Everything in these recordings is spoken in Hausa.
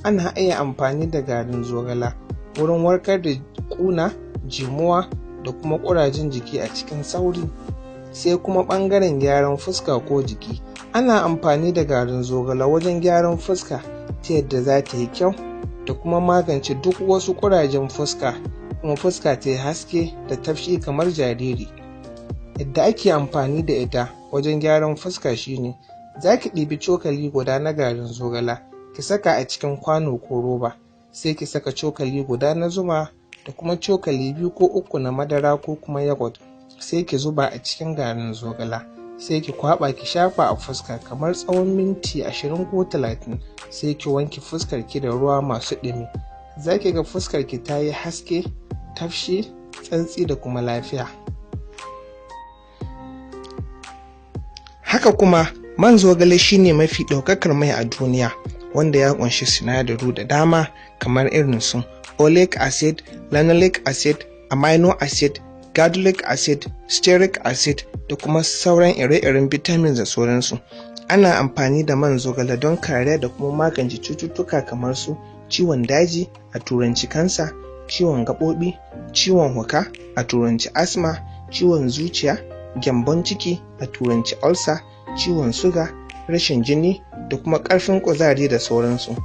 ana iya amfani da garin zogala wurin warkar da ƙuna, jimuwa da kuma ƙurajen jiki a cikin sauri. Sai kuma ɓangaren gyaran fuska ko jiki, ana amfani da garin zogala wajen gyaran fuska ta yadda za ta yi kyau da kuma magance duk wasu ƙurajen fuska, kuma fuska ta yi haske da tafshi kamar jariri. Yadda ake amfani da ita wajen gyaran fuska shine, za ki ɗibi cokali guda na garin zogala ki saka a cikin kwano ko roba, sai ki saka cokali guda na zuma da kuma cokali 2 ko 3 na madara ko kuma yogurt, sai ki zuba a cikin garin zogala, sai ki kwaba ki shafa a fuska kamar tsawon minti 20 ko 30, sai ki wanke fuskar ki da ruwa masu ɗumi. Za ki ga fuskar ki ta yi haske, tafshi, tsantsi da kuma lafiya. Haka kuma man zogale shine mafi ɗaukakar mai a duniya, wanda ya ƙunshi sinadaru da dama kamar irin su oleic acid, linoleic acid, amino acid, gadolic acid, stearic acid da kuma sauran ire-iren vitamins da sauransu. Ana amfani da man zogale don kariya da kuma magance cututtuka kamar su ciwon daji a turanci kansa, ciwon gaɓoɓi, ciwon huka a turanci asma, ciwon zuciya, gyambon ciki a turanci ulcer, ciwon suga, rashin jini da kuma ƙarfin kuzari da sauransu.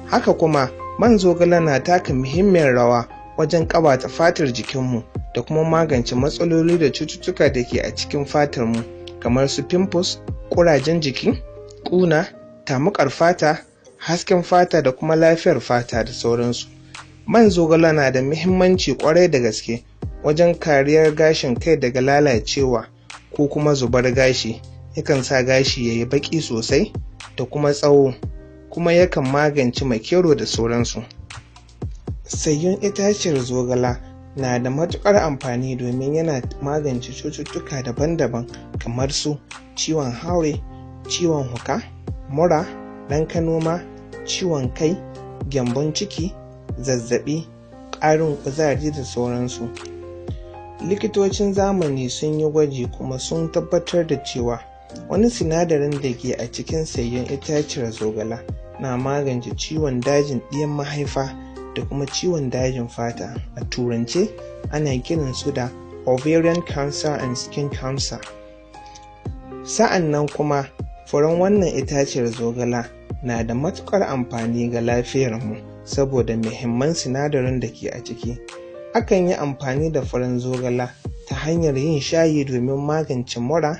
Haka kuma man zogale na taka muhimmiyar rawa wajen ƙawata fatar jikinmu da kuma magance matsaloli da cututtuka da ke a cikin fatarmu kamar su pimples, ƙurajen jiki, ƙuna, tamuƙar fata, hasken fata da kuma lafiyar fata da sauransu. Man zogale na da muhimmanci ƙwarai da gaske wajen kariyar gashin kai daga lalacewa ko kuma zubar gashi. Yakan sa gashi ya yi baƙi sosai da kuma tsawo, kuma yakan magance makero da sauransu. Sayyun itaciyar zogala na da matuƙar amfani domin yana magance cututtuka daban-daban kamar su ciwon haure, ciwon huka, mura, ɗan kanoma, ciwon kai, gyambon ciki, zazzaɓi, ƙarin kuzari da sauransu. Likitocin zamani sun yi gwaji kuma sun tabbatar da cewa wani sinadarin da ke a cikin sayyun itaciyar zogala na magance ciwon dajin ɗiyan mahaifa da kuma ciwon dajin fata. A turance ana kiran su da ovarian cancer and skin cancer. Sa'an nan kuma furen wannan itaciyar zogala na da matuƙar amfani ga lafiyarmu saboda muhimman sinadarin da ke a ciki. Akan yi amfani da furen zogala ta hanyar yin shayi domin magance mura,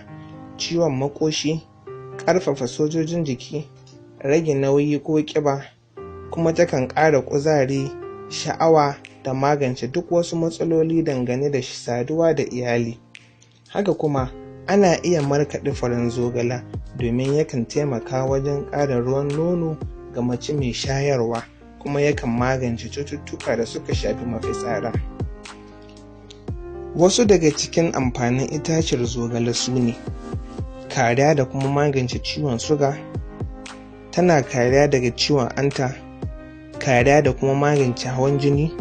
ciwon makoshi, ƙarfafa sojojin jiki, rage nauyi ko ƙiba, kuma takan ƙara kuzari, sha'awa da magance duk wasu matsaloli dangane da saduwa da iyali. Haka kuma ana iya markaɗe furen zogala domin yakan taimaka wajen ƙara ruwan nono ga mace mai shayarwa, kuma yakan magance cututtuka da suka shafi mafitsara. Wasu daga cikin amfanin itaciyar zogale su ne kariya da kuma magance ciwon suga, tana kariya daga ciwon anta, kariya da kuma magance hawan jini,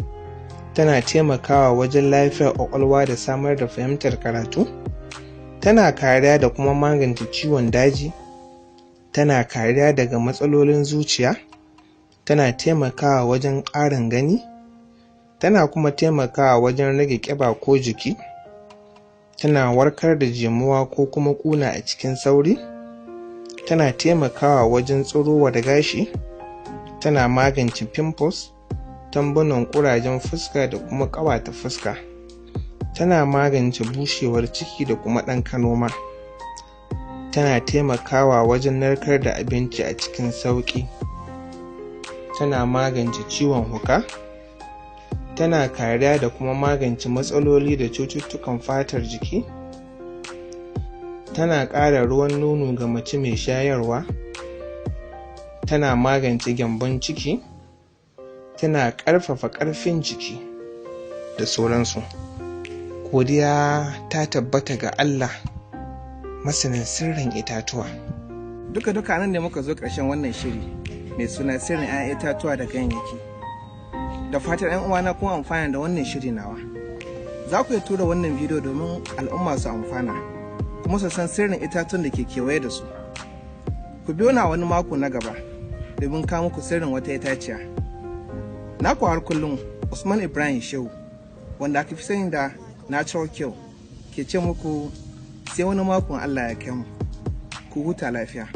tana taimakawa wajen lafiyar ƙwaƙwalwa da samar da fahimtar karatu, tana kariya da kuma magance ciwon daji, tana kariya daga matsalolin zuciya, tana taimakawa wajen ƙarin gani, tana kuma taimakawa wajen rage ƙiba ko jiki, tana warkar da jimuwa ko kuma ƙuna a cikin sauri, tana taimakawa wajen tsirowa da gashi, tana magance pimples, tambunan ƙurajen fuska da kuma ƙawata fuska, tana magance bushewar ciki da kuma ɗan kanoma, tana taimakawa wajen narkar da abinci a cikin sauƙi, tana magance ciwon huka, tana kariya da kuma magance matsaloli da cututtukan fatar jiki, tana ƙara ruwan nono ga mace mai shayarwa, tana magance gyambon ciki, tana ƙarfafa ƙarfin jiki da sauransu. Godiya ta tabbata ga Allah, masanin sirrin itatuwa. Duka nan ne muka zo ƙarshen wannan shiri mai suna sirrin 'ya'yan itatuwa da ganyayyaki. Da fatar 'yan uwana kun amfana da wannan shiri nawa. Za ku iya tura wannan bidiyo domin al'umma su amfana kuma su san sirrin itatuwan da ke kewaye da su. Ku biyo na wani mako na gaba domin kawo muku sirrin wata itaciya. Naku har kullum Usman Ibrahim Shehu, wanda aka fi sani da Natural Kyau, ke ce muku sai wani makon Allah ya kai mu. Ku huta lafiya.